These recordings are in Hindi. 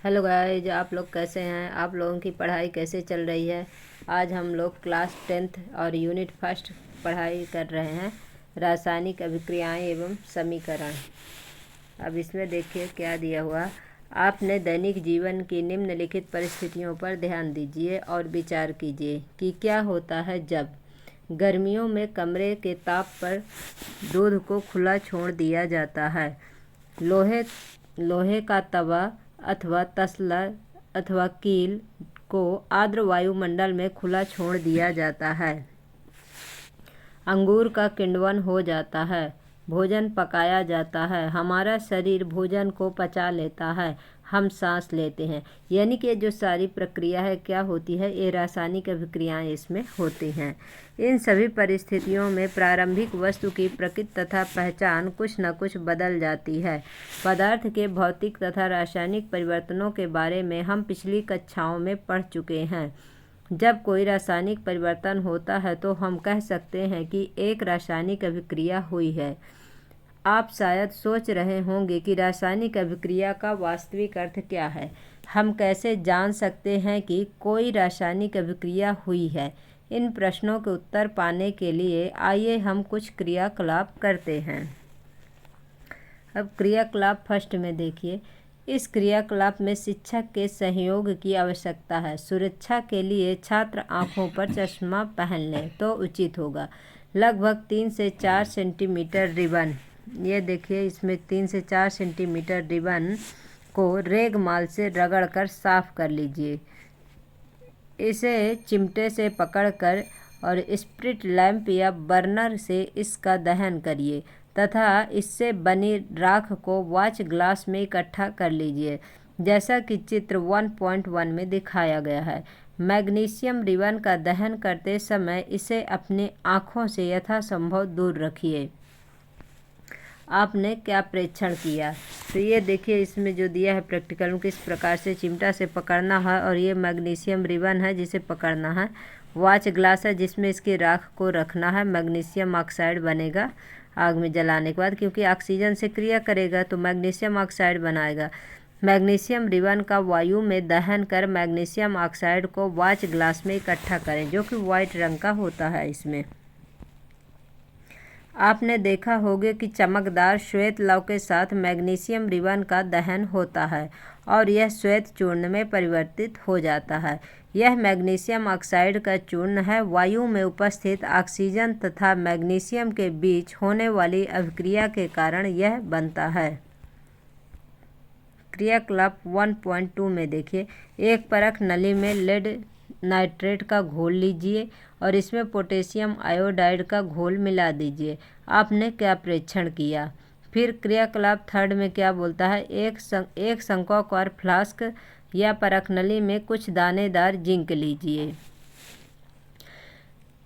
हेलो गाइज, आप लोग कैसे हैं? आप लोगों की पढ़ाई कैसे चल रही है? आज हम लोग क्लास 10th और यूनिट फर्स्ट पढ़ाई कर रहे हैं, रासायनिक अभिक्रियाएं एवं समीकरण। अब इसमें देखिए क्या दिया हुआ। आपने दैनिक जीवन की निम्नलिखित परिस्थितियों पर ध्यान दीजिए और विचार कीजिए कि क्या होता है जब गर्मियों में कमरे के ताप पर दूध को खुला छोड़ दिया जाता है। लोहे का तवा अथवा तसला अथवा कील को आर्द्र वायुमंडल में खुला छोड़ दिया जाता है। अंगूर का किण्वन हो जाता है, भोजन पकाया जाता है, हमारा शरीर भोजन को पचा लेता है, हम सांस लेते हैं। यानी कि जो सारी प्रक्रिया है क्या होती है, ये रासायनिक अभिक्रियाएं इसमें होती हैं। इन सभी परिस्थितियों में प्रारंभिक वस्तु की प्रकृति तथा पहचान कुछ न कुछ बदल जाती है। पदार्थ के भौतिक तथा रासायनिक परिवर्तनों के बारे में हम पिछली कक्षाओं में पढ़ चुके हैं। जब कोई रासायनिक परिवर्तन होता है तो हम कह सकते हैं कि एक रासायनिक अभिक्रिया हुई है। आप शायद सोच रहे होंगे कि रासायनिक अभिक्रिया का वास्तविक अर्थ क्या है। हम कैसे जान सकते हैं कि कोई रासायनिक अभिक्रिया हुई है? इन प्रश्नों के उत्तर पाने के लिए आइए हम कुछ क्रियाकलाप करते हैं। अब क्रियाकलाप फर्स्ट में देखिए। इस क्रियाकलाप में शिक्षक के सहयोग की आवश्यकता है। सुरक्षा के लिए छात्र आँखों पर चश्मा पहन लें तो उचित होगा। लगभग 3 से 4 सेंटीमीटर रिबन, ये देखिए इसमें 3 से 4 सेंटीमीटर रिबन को रेगमाल से रगड़कर साफ कर लीजिए। इसे चिमटे से पकड़कर और स्प्रिट लैंप या बर्नर से इसका दहन करिए तथा इससे बनी राख को वॉच ग्लास में इकट्ठा कर लीजिए, जैसा कि चित्र 1.1 में दिखाया गया है। मैग्नीशियम रिबन का दहन करते समय इसे अपनी आँखों से यथासंभव दूर रखिए। आपने क्या प्रेक्षण किया? तो ये देखिए इसमें जो दिया है प्रैक्टिकल में किस प्रकार से चिमटा से पकड़ना है, और ये मैग्नीशियम रिबन है जिसे पकड़ना है। वॉच ग्लास है जिसमें इसकी राख को रखना है। मैग्नीशियम ऑक्साइड बनेगा आग में जलाने के बाद, क्योंकि ऑक्सीजन से क्रिया करेगा तो मैग्नीशियम ऑक्साइड बनाएगा। मैग्नीशियम रिबन का वायु में दहन कर मैग्नीशियम ऑक्साइड को वॉच ग्लास में इकट्ठा करें, जो कि वाइट रंग का होता है। इसमें आपने देखा होगा कि चमकदार श्वेत लव के साथ मैग्नीशियम रिबन का दहन होता है और यह श्वेत चूर्ण में परिवर्तित हो जाता है। यह मैग्नीशियम ऑक्साइड का चूर्ण है। वायु में उपस्थित ऑक्सीजन तथा मैग्नीशियम के बीच होने वाली अभिक्रिया के कारण यह बनता है। क्रियाकलाप 1.2 में देखिए। एक परख नली में लेड नाइट्रेट का घोल लीजिए और इसमें पोटेशियम आयोडाइड का घोल मिला दीजिए। आपने क्या प्रेक्षण किया? फिर क्रियाकलाप थर्ड में क्या बोलता है? एक शंक्वाकार फ्लास्क या परख नली में कुछ दानेदार जिंक लीजिए।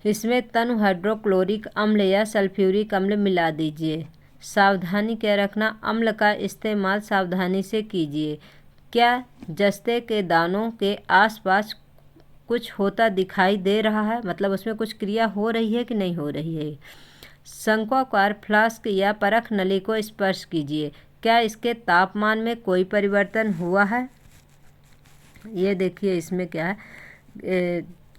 इसमें तनु हाइड्रोक्लोरिक अम्ल या सल्फ्यूरिक अम्ल मिला दीजिए। सावधानी क्या रखना? अम्ल का इस्तेमाल सावधानी से कीजिए। क्या जस्ते के दानों के आसपास कुछ होता दिखाई दे रहा है? मतलब उसमें कुछ क्रिया हो रही है कि नहीं हो रही है। शंक्वाकार फ्लास्क या परख नली को स्पर्श कीजिए। क्या इसके तापमान में कोई परिवर्तन हुआ है? ये देखिए इसमें क्या है,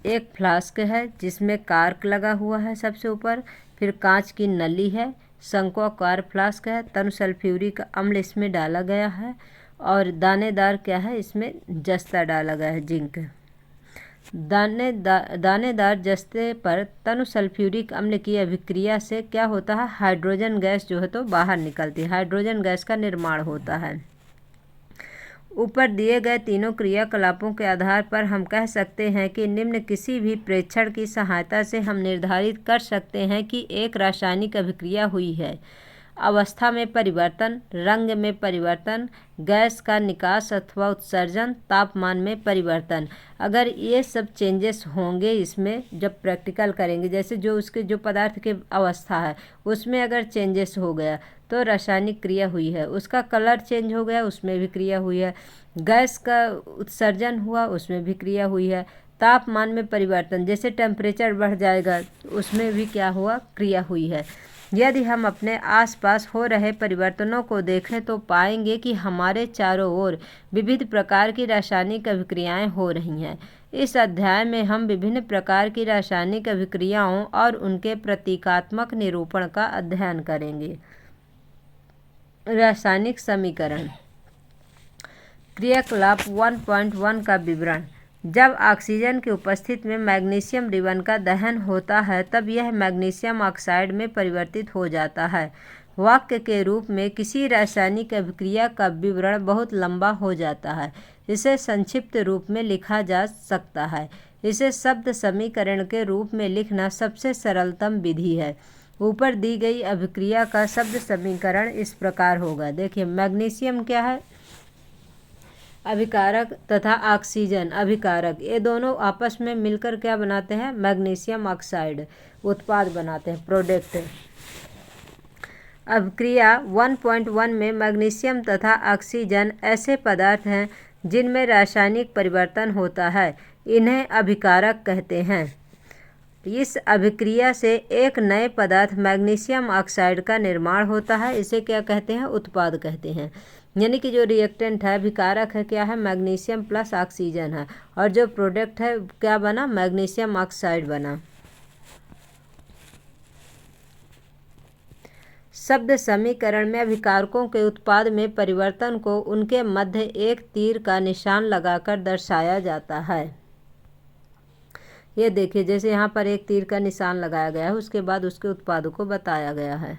एक फ्लास्क है जिसमें कार्क लगा हुआ है सबसे ऊपर, फिर कांच की नली है, शंक्वाकार फ्लास्क है, तनु सल्फ्यूरिक अम्ल इसमें डाला गया है और दानेदार क्या है, इसमें जस्ता डाला गया है, जिंक। दानेदार जस्ते पर तनु सल्फ्यूरिक अम्ल की अभिक्रिया से क्या होता है? हाइड्रोजन गैस जो है तो बाहर निकलती है। हाइड्रोजन गैस का निर्माण होता है। ऊपर दिए गए तीनों क्रियाकलापों के आधार पर हम कह सकते हैं कि निम्न किसी भी प्रेक्षण की सहायता से हम निर्धारित कर सकते हैं कि एक रासायनिक अभिक्रिया हुई है। अवस्था में परिवर्तन, रंग में परिवर्तन, गैस का निकास अथवा उत्सर्जन, तापमान में परिवर्तन। अगर ये सब चेंजेस होंगे इसमें जब प्रैक्टिकल करेंगे, जैसे जो उसके जो पदार्थ की अवस्था है उसमें अगर चेंजेस हो गया तो रासायनिक क्रिया हुई है। उसका कलर चेंज हो गया, उसमें भी क्रिया हुई है। गैस का उत्सर्जन हुआ, उसमें भी क्रिया हुई है। तापमान में परिवर्तन, जैसे टेम्परेचर बढ़ जाएगा उसमें भी क्या हुआ? क्रिया हुई है। यदि हम अपने आसपास हो रहे परिवर्तनों को देखें तो पाएंगे कि हमारे चारों ओर विविध प्रकार की रासायनिक अभिक्रियाएं हो रही हैं। इस अध्याय में हम विभिन्न प्रकार की रासायनिक अभिक्रियाओं और उनके प्रतीकात्मक निरूपण का अध्ययन करेंगे। रासायनिक समीकरण। क्रियाकलाप 1.1 का विवरण। जब ऑक्सीजन की उपस्थिति में मैग्नीशियम रिबन का दहन होता है तब यह मैग्नीशियम ऑक्साइड में परिवर्तित हो जाता है। वाक्य के रूप में किसी रासायनिक अभिक्रिया का विवरण बहुत लंबा हो जाता है। इसे संक्षिप्त रूप में लिखा जा सकता है। इसे शब्द समीकरण के रूप में लिखना सबसे सरलतम विधि है। ऊपर दी गई अभिक्रिया का शब्द समीकरण इस प्रकार होगा। देखिए, मैग्नीशियम क्या है? अभिकारक तथा ऑक्सीजन अभिकारक, ये दोनों आपस में मिलकर क्या बनाते हैं? मैग्नीशियम ऑक्साइड उत्पाद बनाते हैं, प्रोडक्ट। अभिक्रिया 1.1 में मैग्नीशियम तथा ऑक्सीजन ऐसे पदार्थ हैं जिनमें रासायनिक परिवर्तन होता है, इन्हें अभिकारक कहते हैं। इस अभिक्रिया से एक नए पदार्थ मैग्नीशियम ऑक्साइड का निर्माण होता है, इसे क्या कहते हैं? उत्पाद कहते हैं। यानी कि जो रिएक्टेंट है, अभिकारक है, क्या है? मैग्नीशियम प्लस ऑक्सीजन है, और जो प्रोडक्ट है क्या बना? मैग्नीशियम ऑक्साइड बना। शब्द समीकरण में अभिकारकों के उत्पाद में परिवर्तन को उनके मध्य एक तीर का निशान लगाकर दर्शाया जाता है। ये देखिए, जैसे यहाँ पर एक तीर का निशान लगाया गया है, उसके बाद उसके उत्पादों को बताया गया है।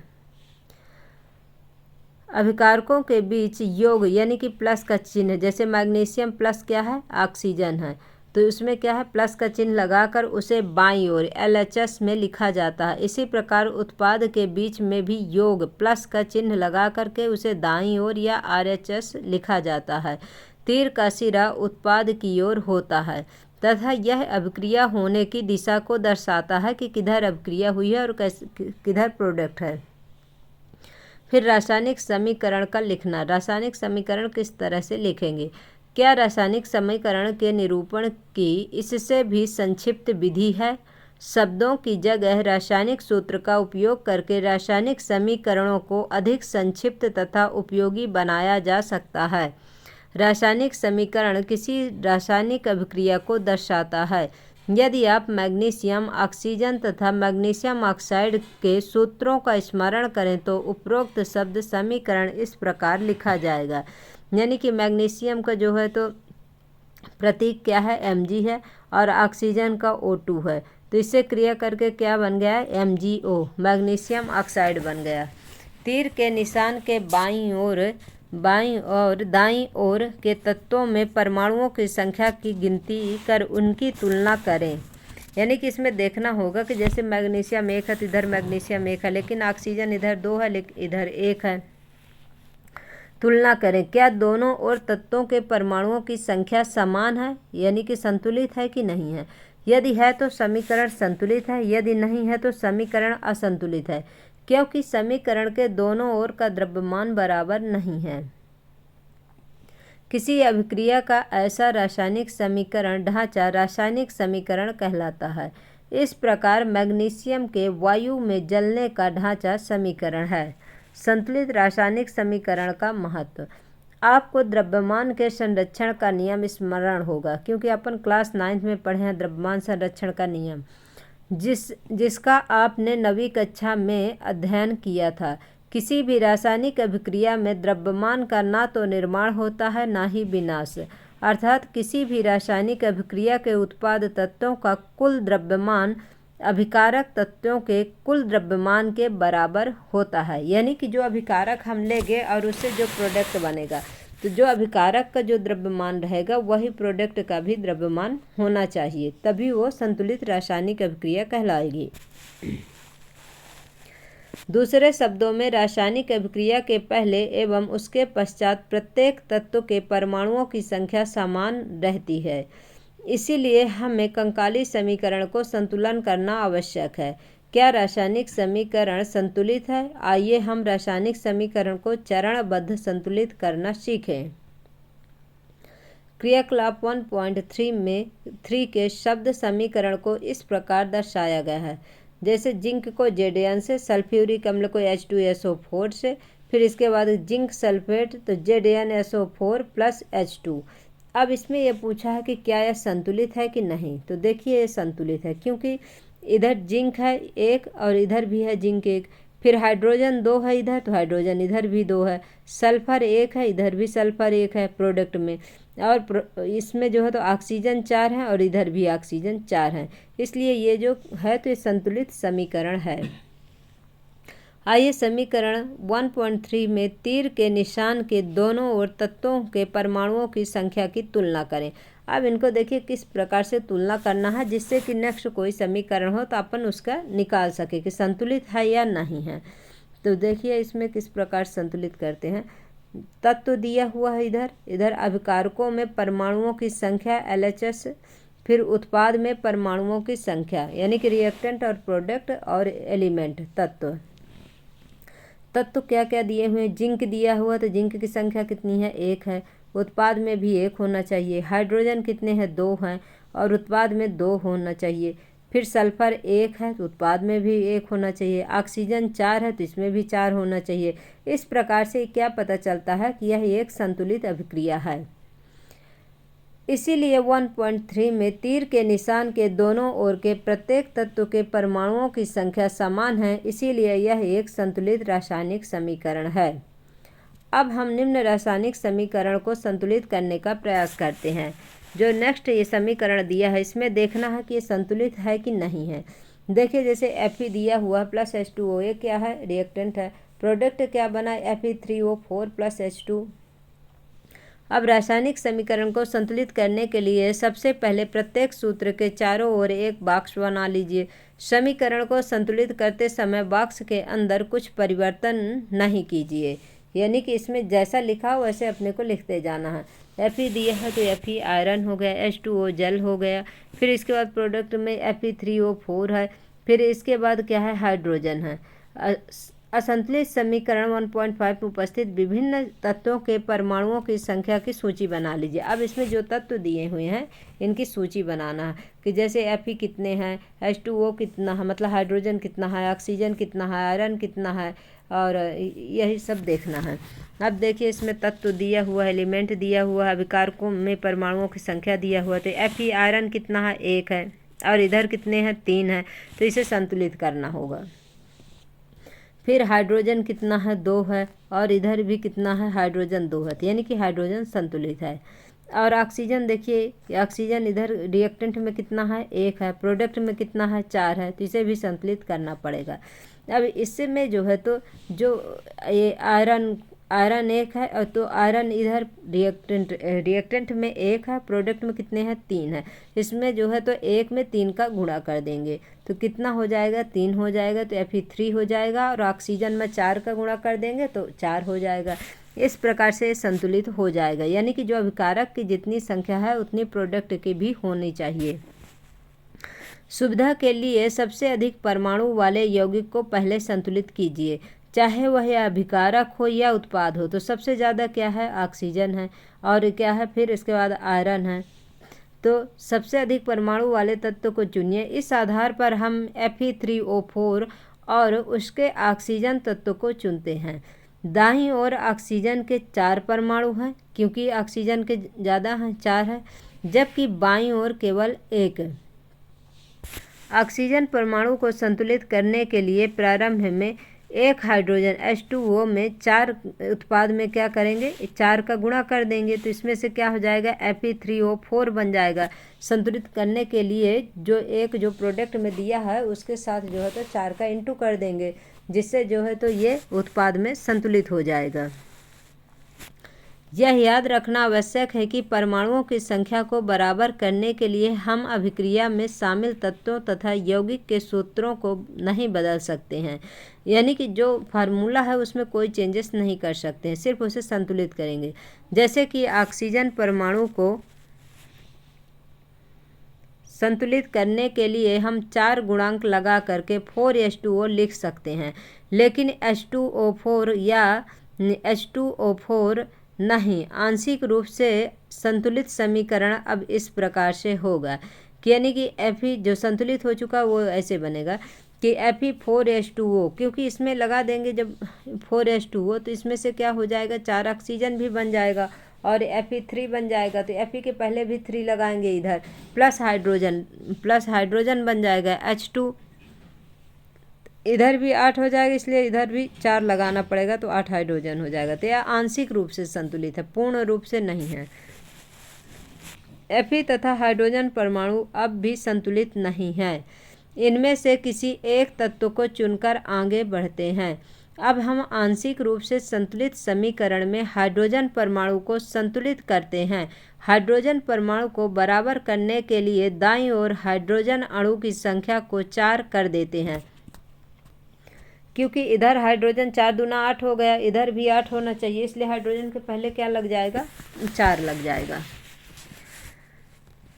अभिकारकों के बीच योग यानी कि प्लस का चिन्ह, जैसे मैग्नीशियम प्लस क्या है? ऑक्सीजन है, तो उसमें क्या है? प्लस का चिन्ह लगाकर उसे बाईं ओर LHS में लिखा जाता है। इसी प्रकार उत्पाद के बीच में भी योग प्लस का चिन्ह लगा करके उसे दाईं ओर या RHS लिखा जाता है। तीर का सिरा उत्पाद की ओर होता है तथा यह अभिक्रिया होने की दिशा को दर्शाता है कि किधर अभिक्रिया हुई है और किधर प्रोडक्ट है। फिर रासायनिक समीकरण का लिखना। रासायनिक समीकरण किस तरह से लिखेंगे? क्या रासायनिक समीकरण के निरूपण की इससे भी संक्षिप्त विधि है? शब्दों की जगह रासायनिक सूत्र का उपयोग करके रासायनिक समीकरणों को अधिक संक्षिप्त तथा उपयोगी बनाया जा सकता है। रासायनिक समीकरण किसी रासायनिक अभिक्रिया को दर्शाता है। यदि आप मैग्नीशियम, ऑक्सीजन तथा मैग्नीशियम ऑक्साइड के सूत्रों का स्मरण करें तो उपरोक्त शब्द समीकरण इस प्रकार लिखा जाएगा। यानी कि मैग्नीशियम का जो है तो प्रतीक क्या है? Mg है, और ऑक्सीजन का O2 है, तो इससे क्रिया करके क्या बन गया है? MgO, मैग्नीशियम ऑक्साइड बन गया। तीर के निशान के बाईं और दाईं ओर के तत्वों में परमाणुओं की संख्या की गिनती कर उनकी तुलना करें। यानी कि इसमें देखना होगा कि जैसे मैग्नीशियम 1 है तो इधर मैग्नीशियम 1 है, लेकिन ऑक्सीजन इधर 2 है, लेकिन इधर 1 है। तुलना करें, क्या दोनों ओर तत्वों के परमाणुओं की संख्या समान है, यानी कि संतुलित है कि नहीं है। यदि है तो समीकरण संतुलित है, यदि नहीं है तो समीकरण असंतुलित है, क्योंकि समीकरण के दोनों ओर का द्रव्यमान बराबर नहीं है। किसी अभिक्रिया का ऐसा रासायनिक समीकरण ढांचा रासायनिक समीकरण कहलाता है। इस प्रकार मैग्नीशियम के वायु में जलने का ढांचा समीकरण है। संतुलित रासायनिक समीकरण का महत्व। आपको द्रव्यमान के संरक्षण का नियम स्मरण होगा, क्योंकि अपन क्लास 9th में पढ़े हैं द्रव्यमान संरक्षण का नियम, जिसका आपने 9वीं कक्षा में अध्ययन किया था। किसी भी रासायनिक अभिक्रिया में द्रव्यमान का ना तो निर्माण होता है ना ही विनाश, अर्थात किसी भी रासायनिक अभिक्रिया के उत्पाद तत्वों का कुल द्रव्यमान अभिकारक तत्वों के कुल द्रव्यमान के बराबर होता है। यानी कि जो अभिकारक हम लेंगे और उससे जो प्रोडक्ट बनेगा, तो जो अभिकारक का जो द्रव्यमान रहेगा वही प्रोडक्ट का भी द्रव्यमान होना चाहिए, तभी वो संतुलित रासायनिक अभिक्रिया कहलाएगी। दूसरे शब्दों में, रासायनिक अभिक्रिया के पहले एवं उसके पश्चात प्रत्येक तत्व के परमाणुओं की संख्या समान रहती है। इसीलिए हमें कंकाली समीकरण को संतुलन करना आवश्यक है। क्या रासायनिक समीकरण संतुलित है? आइए हम रासायनिक समीकरण को चरणबद्ध संतुलित करना सीखें। क्रियाकलाप 1.3 में 3 के शब्द समीकरण को इस प्रकार दर्शाया गया है। जैसे जिंक को Zn से, सल्फ्यूरिक अम्ल को H2SO4 से, फिर इसके बाद जिंक सल्फेट तो ZnSO4 प्लस H2। अब इसमें यह पूछा है कि क्या यह संतुलित है कि नहीं, तो देखिए ये संतुलित है, क्योंकि इधर जिंक है एक और इधर भी है जिंक एक, फिर हाइड्रोजन 2 है इधर तो हाइड्रोजन इधर भी 2 है, सल्फर 1 है इधर भी सल्फर 1 है प्रोडक्ट में, और इसमें जो है तो ऑक्सीजन 4 है और इधर भी ऑक्सीजन 4 है, इसलिए ये जो है तो ये संतुलित समीकरण है। आइए समीकरण 1.3 में तीर के निशान के दोनों ओर तत्वों के परमाणुओं की संख्या की तुलना करें। अब इनको देखिए किस प्रकार से तुलना करना है, जिससे कि नेक्स्ट कोई समीकरण हो तो अपन उसका निकाल सके कि संतुलित है या नहीं है। तो देखिए इसमें किस प्रकार संतुलित करते हैं। तत्व दिया हुआ है इधर, इधर अभिकारकों में परमाणुओं की संख्या LHS, फिर उत्पाद में परमाणुओं की संख्या यानी कि रिएक्टेंट और प्रोडक्ट और एलिमेंट तत्व क्या क्या दिए हुए हैं। जिंक दिया हुआ तो जिंक की संख्या कितनी है, 1 है, उत्पाद में भी 1 होना चाहिए। हाइड्रोजन कितने हैं, 2 हैं और उत्पाद में 2 होना चाहिए। फिर सल्फर 1 है तो उत्पाद में भी 1 होना चाहिए। ऑक्सीजन 4 है तो इसमें भी 4 होना चाहिए। इस प्रकार से क्या पता चलता है कि यह एक संतुलित अभिक्रिया है। इसीलिए 1.3 में तीर के निशान के दोनों ओर के प्रत्येक तत्व के परमाणुओं की संख्या समान है, इसीलिए यह एक संतुलित रासायनिक समीकरण है। अब हम निम्न रासायनिक समीकरण को संतुलित करने का प्रयास करते हैं। जो नेक्स्ट ये समीकरण दिया है इसमें देखना है कि ये संतुलित है कि नहीं है। देखिए जैसे Fe दिया हुआ प्लस H2O, ये क्या है, रिएक्टेंट है। प्रोडक्ट क्या बना, Fe3O4 प्लस H2। अब रासायनिक समीकरण को संतुलित करने के लिए सबसे पहले प्रत्येक सूत्र के चारों ओर एक बॉक्स बना लीजिए। समीकरण को संतुलित करते समय बॉक्स के अंदर कुछ परिवर्तन नहीं कीजिए, यानी कि इसमें जैसा लिखा हो वैसे अपने को लिखते जाना है। Fe दिया है तो Fe आयरन हो गया, H2O जल हो गया, फिर इसके बाद प्रोडक्ट में Fe3O4 है, फिर इसके बाद क्या है, हाइड्रोजन है। असंतुलित समीकरण 1.5 में उपस्थित विभिन्न तत्वों के परमाणुओं की संख्या की सूची बना लीजिए। अब इसमें जो तत्व दिए हुए हैं इनकी सूची बनाना है कि जैसे Fe कितने हैं, H2O कितना है, मतलब हाइड्रोजन कितना है, ऑक्सीजन कितना है, आयरन कितना है, और यही सब देखना है। अब देखिए इसमें तत्व दिया हुआ है, एलिमेंट दिया हुआ है, अभिकारकों में परमाणुओं की संख्या दिया हुआ, तो Fe आयरन कितना है, 1 है, और इधर कितने हैं, 3 है, तो इसे संतुलित करना होगा। फिर हाइड्रोजन कितना है, 2 है, और इधर भी कितना है, हाइड्रोजन 2 है, यानी कि हाइड्रोजन संतुलित है। और ऑक्सीजन देखिए, ऑक्सीजन इधर रिएक्टेंट में कितना है, 1 है, प्रोडक्ट में कितना है, 4 है, तो इसे भी संतुलित करना पड़ेगा। अब इससे में जो है तो जो ये आयरन 1 है, और तो आयरन इधर रिएक्टेंट में 1 है, प्रोडक्ट में कितने हैं, 3 है, इसमें जो है तो 1 में 3 का गुणा कर देंगे तो कितना हो जाएगा, 3 हो जाएगा, तो Fe3 हो जाएगा, और ऑक्सीजन में 4 का गुणा कर देंगे तो 4 हो जाएगा। इस प्रकार से संतुलित हो जाएगा, यानी कि जो अभिकारक की जितनी संख्या है उतनी प्रोडक्ट की भी होनी चाहिए। सुविधा के लिए सबसे अधिक परमाणु वाले यौगिक को पहले संतुलित कीजिए, चाहे वह अभिकारक हो या उत्पाद हो। तो सबसे ज़्यादा क्या है, ऑक्सीजन है, और क्या है, फिर इसके बाद आयरन है। तो सबसे अधिक परमाणु वाले तत्व को चुनिए। इस आधार पर हम Fe3O4 और उसके ऑक्सीजन तत्व को चुनते हैं। दाईं ओर ऑक्सीजन के 4 परमाणु हैं, क्योंकि ऑक्सीजन के ज़्यादा हैं, 4 है, जबकि बाईं ओर केवल 1 है। ऑक्सीजन परमाणु को संतुलित करने के लिए प्रारंभ में 1 हाइड्रोजन H2O में 4 उत्पाद में क्या करेंगे, 4 का गुणा कर देंगे, तो इसमें से क्या हो जाएगा, Fe3O4 बन जाएगा। संतुलित करने के लिए जो प्रोडक्ट में दिया है उसके साथ जो है तो 4 का इंटू कर देंगे, जिससे जो है तो ये उत्पाद में संतुलित हो जाएगा। यह याद रखना आवश्यक है कि परमाणुओं की संख्या को बराबर करने के लिए हम अभिक्रिया में शामिल तत्वों तथा यौगिक के सूत्रों को नहीं बदल सकते हैं, यानी कि जो फार्मूला है उसमें कोई चेंजेस नहीं कर सकते हैं, सिर्फ उसे संतुलित करेंगे। जैसे कि ऑक्सीजन परमाणु को संतुलित करने के लिए हम 4 गुणांक लगा करके 4H2O लिख सकते हैं, लेकिन H2O4 या H2O4 नहीं। आंशिक रूप से संतुलित समीकरण अब इस प्रकार से होगा, यानी कि Fe जो संतुलित हो चुका वो ऐसे बनेगा कि Fe4H2O, क्योंकि इसमें लगा देंगे जब 4H2O तो इसमें से क्या हो जाएगा, 4 ऑक्सीजन भी बन जाएगा और Fe3 बन जाएगा। तो Fe के पहले भी 3 लगाएंगे इधर, प्लस हाइड्रोजन बन जाएगा H2, इधर भी 8 हो जाएगा, इसलिए इधर भी 4 लगाना पड़ेगा तो 8 हाइड्रोजन हो जाएगा। तो यह आंशिक रूप से संतुलित है, पूर्ण रूप से नहीं है। Fe तथा हाइड्रोजन परमाणु अब भी संतुलित नहीं है। इनमें से किसी एक तत्व को चुनकर आगे बढ़ते हैं। अब हम आंशिक रूप से संतुलित समीकरण में हाइड्रोजन परमाणु को संतुलित करते हैं। हाइड्रोजन परमाणु को बराबर करने के लिए दाईं ओर हाइड्रोजन अणु की संख्या को 4 कर देते हैं, क्योंकि इधर हाइड्रोजन 4 दूना 8 हो गया, इधर भी 8 होना चाहिए, इसलिए हाइड्रोजन के पहले क्या लग जाएगा, 4 लग जाएगा।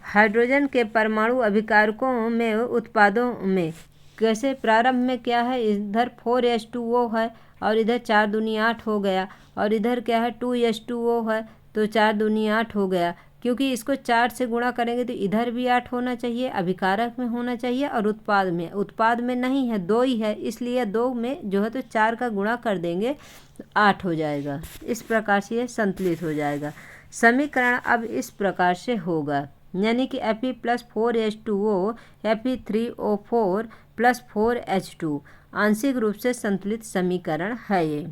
हाइड्रोजन के परमाणु अभिकारकों में उत्पादों में कैसे, प्रारंभ में क्या है, इधर 4H2O है और इधर 4 दूनी 8 हो गया, और इधर क्या है 2H2O है तो 4 दूनी 8 हो गया। क्योंकि इसको 4 से गुणा करेंगे तो इधर भी 8 होना चाहिए, अभिकारक में होना चाहिए और उत्पाद में नहीं है, 2 ही है, इसलिए 2 में जो है तो 4 का गुणा कर देंगे तो 8 हो जाएगा। इस प्रकार से ये संतुलित हो जाएगा। समीकरण अब इस प्रकार से होगा, यानी कि Fe + 4H2O Fe3O4 + 4H2 आंशिक रूप से संतुलित समीकरण है ये।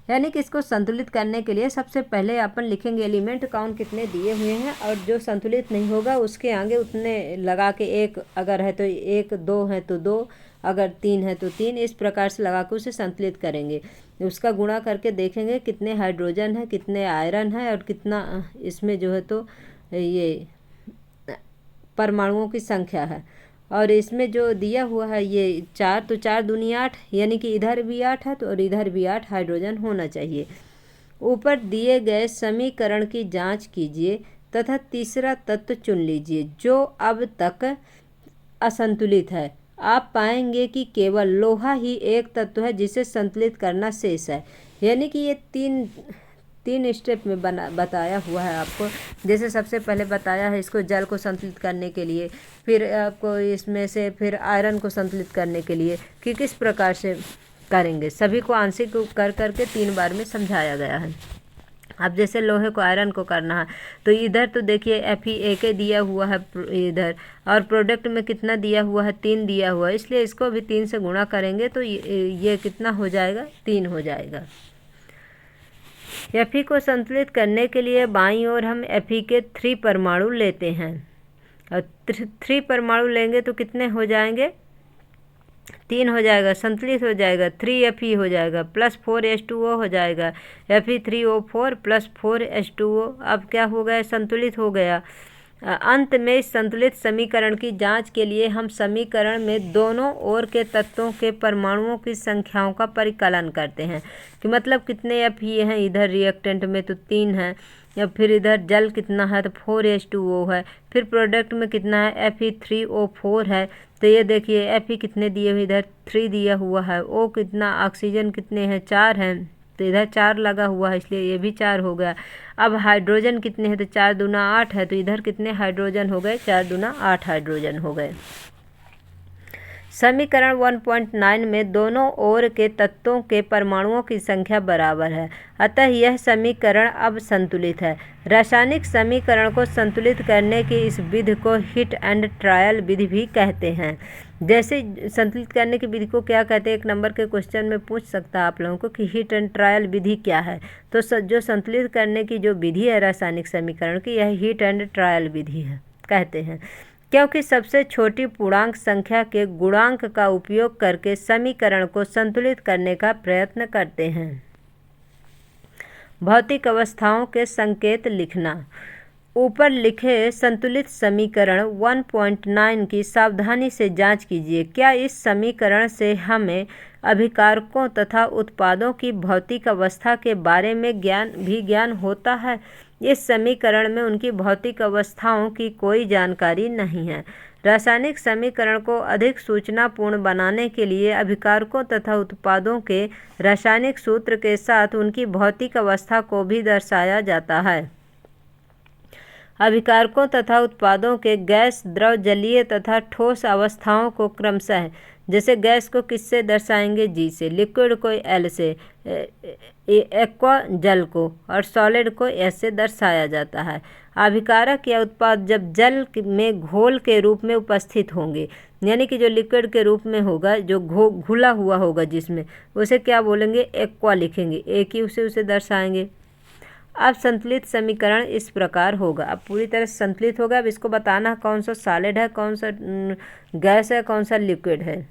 यानी कि इसको संतुलित करने के लिए सबसे पहले अपन लिखेंगे एलिमेंट काउंट कितने दिए हुए हैं, और जो संतुलित नहीं होगा उसके आगे उतने लगा के, 1 अगर है तो 1, 2 है तो 2, अगर 3 है तो 3, इस प्रकार से लगा के उसे संतुलित करेंगे। उसका गुणा करके देखेंगे कितने हाइड्रोजन है, कितने आयरन है और कितना इसमें जो है तो ये परमाणुओं की संख्या है। और इसमें जो दिया हुआ है ये 4, तो 4 दूनी 8, यानी कि इधर भी 8 है तो और इधर भी 8 हाइड्रोजन होना चाहिए। ऊपर दिए गए समीकरण की जांच कीजिए तथा तीसरा तत्व चुन लीजिए जो अब तक असंतुलित है। आप पाएंगे कि केवल लोहा ही एक तत्व है जिसे संतुलित करना शेष है। यानी कि ये तीन स्टेप में बताया हुआ है आपको। जैसे सबसे पहले बताया है इसको जल को संतुलित करने के लिए, फिर आपको इसमें से फिर आयरन को संतुलित करने के लिए कि किस प्रकार से करेंगे, सभी को आंशिक कर करके 3 बार में समझाया गया है। अब जैसे लोहे को आयरन को करना है तो इधर तो देखिए Fe दिया हुआ है इधर, और प्रोडक्ट में कितना दिया हुआ है, 3 दिया हुआ है, इसलिए इसको भी 3 से गुणा करेंगे तो ये कितना हो जाएगा, 3 हो जाएगा। Fe को संतुलित करने के लिए बाईं ओर हम Fe के 3 परमाणु लेते हैं, और 3 परमाणु लेंगे तो कितने हो जाएंगे, 3 हो जाएगा, संतुलित हो जाएगा, 3Fe हो जाएगा, प्लस 4H2O हो जाएगा, Fe3O4 + 4H2O। अब क्या हो गया, संतुलित हो गया। अंत में इस संतुलित समीकरण की जांच के लिए हम समीकरण में दोनों ओर के तत्वों के परमाणुओं की संख्याओं का परिकलन करते हैं कि मतलब कितने Fe हैं, इधर रिएक्टेंट में तो 3 हैं, या फिर इधर जल कितना है तो 4H2O है, फिर प्रोडक्ट में कितना है Fe3O4 है। तो ये देखिए Fe कितने दिए हुए, इधर 3 दिया हुआ है, O कितना, ऑक्सीजन कितने हैं, 4 हैं, तो इधर 4 लगा हुआ है इसलिए ये भी 4 हो गया। अब हाइड्रोजन कितने हैं तो 4 दूना 8 है, तो इधर कितने हाइड्रोजन हो गए, 4 दूना 8 हाइड्रोजन हो गए। समीकरण 1.9 में दोनों ओर के तत्वों के परमाणुओं की संख्या बराबर है, अतः यह समीकरण अब संतुलित है। रासायनिक समीकरण को संतुलित करने की इस विधि को हिट एंड ट्रायल विधि भी कहते हैं। जैसे संतुलित करने की विधि को क्या कहते हैं, 1 नंबर के क्वेश्चन में पूछ सकता है आप लोगों को कि हिट एंड ट्रायल विधि क्या है। तो जो संतुलित करने की जो विधि है रासायनिक समीकरण की, यह हिट एंड ट्रायल विधि है कहते हैं, क्योंकि सबसे छोटी पूर्णांक संख्या के गुणांक का उपयोग करके समीकरण को संतुलित करने का प्रयत्न करते हैं। भौतिक अवस्थाओं के संकेत लिखना। ऊपर लिखे संतुलित समीकरण 1.9 की सावधानी से जांच कीजिए। क्या इस समीकरण से हमें अभिकारकों तथा उत्पादों की भौतिक अवस्था के बारे में ज्ञान होता है? इस समीकरण में उनकी भौतिक अवस्थाओं की कोई जानकारी नहीं है। रासायनिक समीकरण को अधिक सूचनापूर्ण बनाने के लिए अभिकारकों तथा उत्पादों के रासायनिक सूत्र के साथ उनकी भौतिक अवस्था को भी दर्शाया जाता है। अभिकारकों तथा उत्पादों के गैस, द्रव, जलीय तथा ठोस अवस्थाओं को क्रमशः, जैसे गैस को किससे दर्शाएंगे? जी से, लिक्विड को एल से, एक्वा जल को, और सॉलिड को एस से दर्शाया जाता है। अभिकारक या उत्पाद जब जल में घोल के रूप में उपस्थित होंगे, यानी कि जो लिक्विड के रूप में होगा, जो घुला हुआ होगा जिसमें, उसे क्या बोलेंगे? एक्वा लिखेंगे, एक ही उसे दर्शाएंगे। अब संतुलित समीकरण इस प्रकार होगा। अब पूरी तरह से संतुलित होगा। अब इसको बताना कौन सा सॉलिड है, कौन सा गैस है, कौन सा लिक्विड है।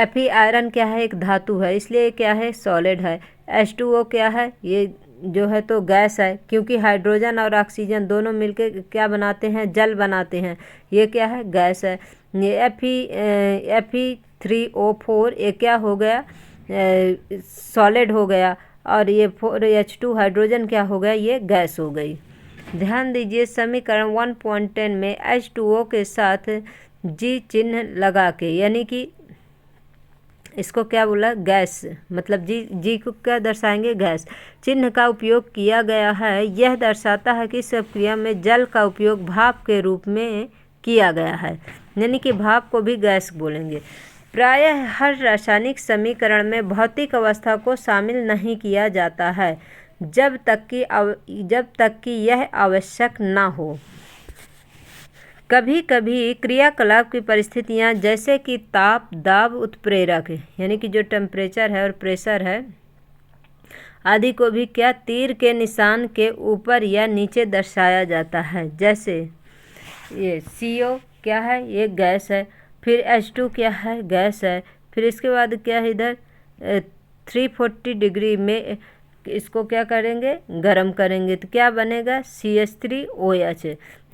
Fe आयरन क्या है? एक धातु है, इसलिए क्या है? सॉलिड है। H2O क्या है? ये जो है तो गैस है, क्योंकि हाइड्रोजन और ऑक्सीजन दोनों मिलके क्या बनाते हैं? जल बनाते हैं। ये क्या है? गैस है। ये Fe3O4 ये क्या हो गया? सॉलिड हो गया। और ये 4H2 हाइड्रोजन क्या हो गया? ये गैस हो गई। ध्यान दीजिए, समीकरण 1.10 में H2O के साथ G चिन्ह लगा के, यानी कि इसको क्या बोला? गैस, मतलब जी को क्या दर्शाएंगे? गैस। चिन्ह का उपयोग किया गया है। यह दर्शाता है कि इस क्रिया में जल का उपयोग भाप के रूप में किया गया है, यानी कि भाप को भी गैस बोलेंगे। प्रायः हर रासायनिक समीकरण में भौतिक अवस्था को शामिल नहीं किया जाता है जब तक कि यह आवश्यक ना हो। कभी कभी क्रियाकलाप की परिस्थितियां, जैसे कि ताप, दाब, उत्प्रेरक, यानी कि जो टेम्परेचर है और प्रेशर है आदि को भी क्या तीर के निशान के ऊपर या नीचे दर्शाया जाता है। जैसे ये CO क्या है? ये गैस है। फिर H2 क्या है? गैस है। फिर इसके बाद क्या है? इधर 340 डिग्री में इसको क्या करेंगे? गर्म करेंगे, तो क्या बनेगा? CH3OH,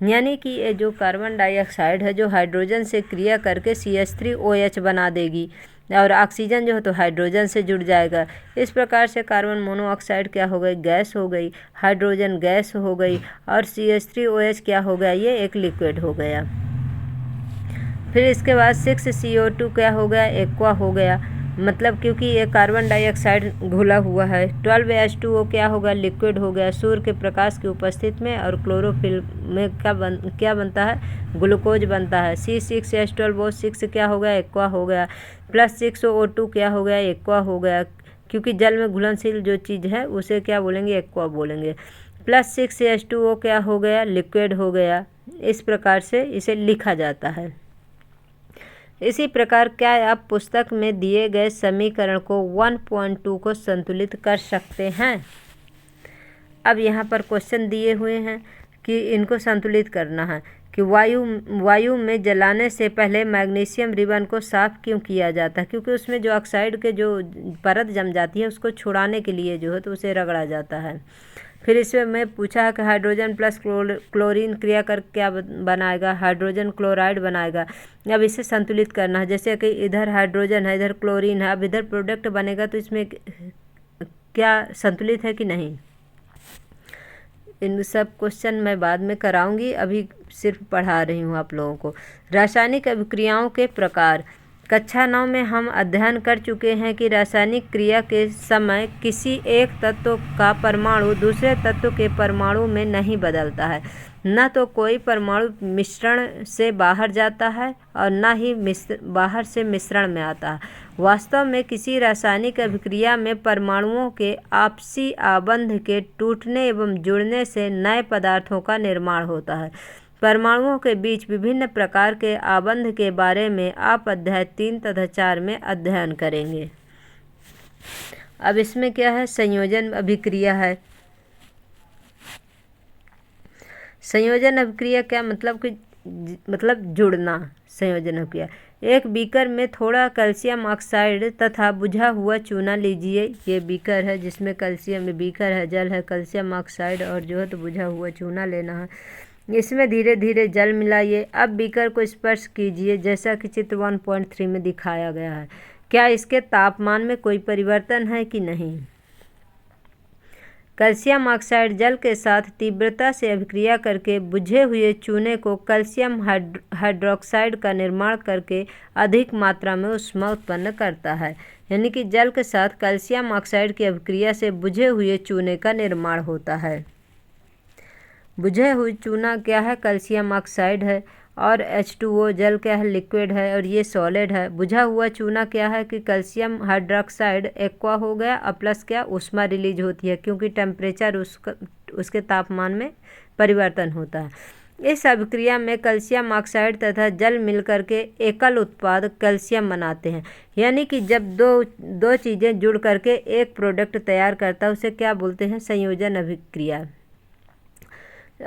यानी कि ये जो कार्बन डाइऑक्साइड है जो हाइड्रोजन से क्रिया करके CH3OH बना देगी, और ऑक्सीजन जो है तो हाइड्रोजन से जुड़ जाएगा। इस प्रकार से कार्बन मोनोऑक्साइड क्या हो गई? गैस हो गई। हाइड्रोजन गैस हो गई, और CH3OH क्या हो गया? ये एक लिक्विड हो गया। फिर इसके बाद 6CO2 क्या हो गया? एक्वा हो गया, मतलब क्योंकि ये कार्बन डाइऑक्साइड घुला हुआ है। 12H2O क्या होगा? लिक्विड हो गया। सूर्य के प्रकाश की उपस्थिति में और क्लोरोफिल में क्या बनता है? ग्लूकोज बनता है। C6H12O6 क्या हो गया? एक्वा हो गया। प्लस 6O2 क्या हो गया? एक्वा हो गया, क्योंकि जल में घुलनशील जो चीज़ है उसे क्या बोलेंगे? एक्वा बोलेंगे। प्लस 6H2O क्या हो गया? लिक्विड हो गया। इस प्रकार से इसे लिखा जाता है। इसी प्रकार क्या आप पुस्तक में दिए गए समीकरण को 1.2 को संतुलित कर सकते हैं? अब यहाँ पर क्वेश्चन दिए हुए हैं कि इनको संतुलित करना है कि वायु में जलाने से पहले मैग्नीशियम रिबन को साफ क्यों किया जाता है? क्योंकि उसमें जो ऑक्साइड के जो परत जम जाती है उसको छुड़ाने के लिए जो है तो उसे रगड़ा जाता है। फिर इसमें मैं पूछा है कि हाइड्रोजन प्लस क्लोरीन क्रिया कर क्या बनाएगा? हाइड्रोजन क्लोराइड बनाएगा। अब इसे संतुलित करना है, जैसे कि इधर हाइड्रोजन है, इधर क्लोरीन है, अब इधर प्रोडक्ट बनेगा, तो इसमें क्या संतुलित है कि नहीं? इन सब क्वेश्चन मैं बाद में कराऊंगी, अभी सिर्फ पढ़ा रही हूँ आप लोगों को। रासायनिक अभिक्रियाओं के प्रकार। कक्षा 9 में हम अध्ययन कर चुके हैं कि रासायनिक क्रिया के समय किसी एक तत्व का परमाणु दूसरे तत्व के परमाणु में नहीं बदलता है, न तो कोई परमाणु मिश्रण से बाहर जाता है और न ही बाहर से मिश्रण में आता है। वास्तव में किसी रासायनिक अभिक्रिया में परमाणुओं के आपसी आबंध के टूटने एवं जुड़ने से नए पदार्थों का निर्माण होता है। परमाणुओं के बीच विभिन्न प्रकार के आबंध के बारे में आप अध्याय 3 तथा 4 में अध्ययन करेंगे। अब इसमें क्या है? संयोजन अभिक्रिया है। संयोजन अभिक्रिया क्या मतलब जुड़ना। संयोजन अभिक्रिया, एक बीकर में थोड़ा कैल्शियम ऑक्साइड तथा बुझा हुआ चूना लीजिए। ये बीकर है जिसमें कैल्शियम, बीकर है, जल है, कैल्शियम ऑक्साइड और जो है तो बुझा हुआ चूना लेना है। इसमें धीरे धीरे जल मिलाइए। अब बीकर को स्पर्श कीजिए, जैसा कि चित्र 1.3 में दिखाया गया है। क्या इसके तापमान में कोई परिवर्तन है कि नहीं? कैल्शियम ऑक्साइड जल के साथ तीव्रता से अभिक्रिया करके बुझे हुए चूने को कैल्शियम हाइड्रोक्साइड का निर्माण करके अधिक मात्रा में ऊष्मा उत्पन्न करता है। यानी कि जल के साथ कैल्शियम ऑक्साइड की अभिक्रिया से बुझे हुए चूने का निर्माण होता है। बुझे हुई चूना क्या है, कैल्शियम ऑक्साइड है, और H2O जल क्या है, लिक्विड है, और ये सॉलिड है। बुझा हुआ चूना क्या है कि कैल्शियम हाइड्रोक्साइड एक्वा हो गया, और प्लस क्या ऊष्मा रिलीज होती है क्योंकि टेम्परेचर उसके तापमान में परिवर्तन होता है। इस अभिक्रिया में कैल्शियम ऑक्साइड तथा जल मिलकर के एकल उत्पाद कैल्शियम बनाते हैं। यानी कि जब दो चीज़ें जुड़ करके एक प्रोडक्ट तैयार करता है उसे क्या बोलते हैं, संयोजन अभिक्रिया।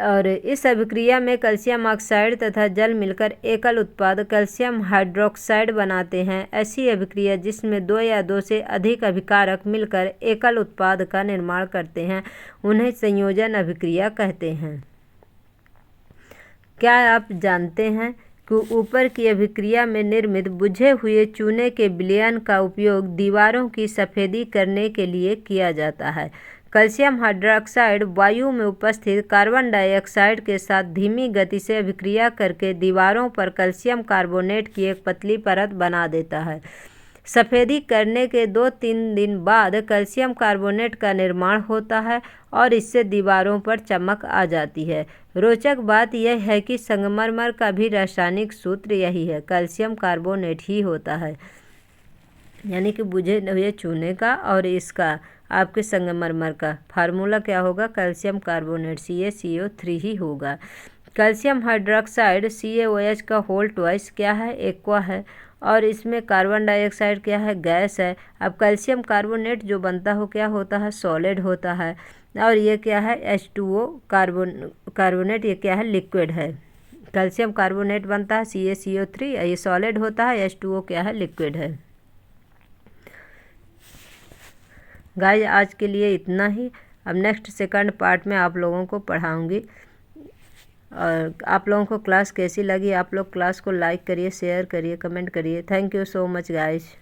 और इस अभिक्रिया में कैल्शियम ऑक्साइड तथा जल मिलकर एकल उत्पाद कैल्शियम हाइड्रोक्साइड बनाते हैं। ऐसी अभिक्रिया जिसमें दो या दो से अधिक अभिकारक मिलकर एकल उत्पाद का निर्माण करते हैं उन्हें संयोजन अभिक्रिया कहते हैं। क्या आप जानते हैं कि ऊपर की अभिक्रिया में निर्मित बुझे हुए चूने के विलयन का उपयोग दीवारों की सफेदी करने के लिए किया जाता है। कैल्शियम हाइड्रोक्साइड वायु में उपस्थित कार्बन डाइऑक्साइड के साथ धीमी गति से अभिक्रिया करके दीवारों पर कैल्शियम कार्बोनेट की एक पतली परत बना देता है। सफेदी करने के 2-3 दिन बाद कैल्शियम कार्बोनेट का निर्माण होता है और इससे दीवारों पर चमक आ जाती है। रोचक बात यह है कि संगमरमर का भी रासायनिक सूत्र यही है, कैल्शियम कार्बोनेट ही होता है। यानी कि बुझे हुए चूने का और इसका आपके संगमरमर का फार्मूला क्या होगा, कैल्शियम कार्बोनेट CaCO3 ही होगा। कैल्शियम हाइड्रोक्साइड CaOH का होल ट्वाइस क्या है, एक्वा है, और इसमें कार्बन डाइऑक्साइड क्या है, गैस है। अब कैल्शियम कार्बोनेट जो बनता हो क्या होता है, सॉलिड होता है, और ये क्या है, H2O कार्बोनेट, ये क्या है, लिक्विड है। कैल्शियम कार्बोनेट बनता है CaCO3, ये सॉलिड होता है, H2O क्या है, लिक्विड है। गाइस आज के लिए इतना ही। अब नेक्स्ट सेकंड पार्ट में आप लोगों को पढ़ाऊँगी। और आप लोगों को क्लास कैसी लगी, आप लोग क्लास को लाइक करिए, शेयर करिए, कमेंट करिए। Thank you so much guys.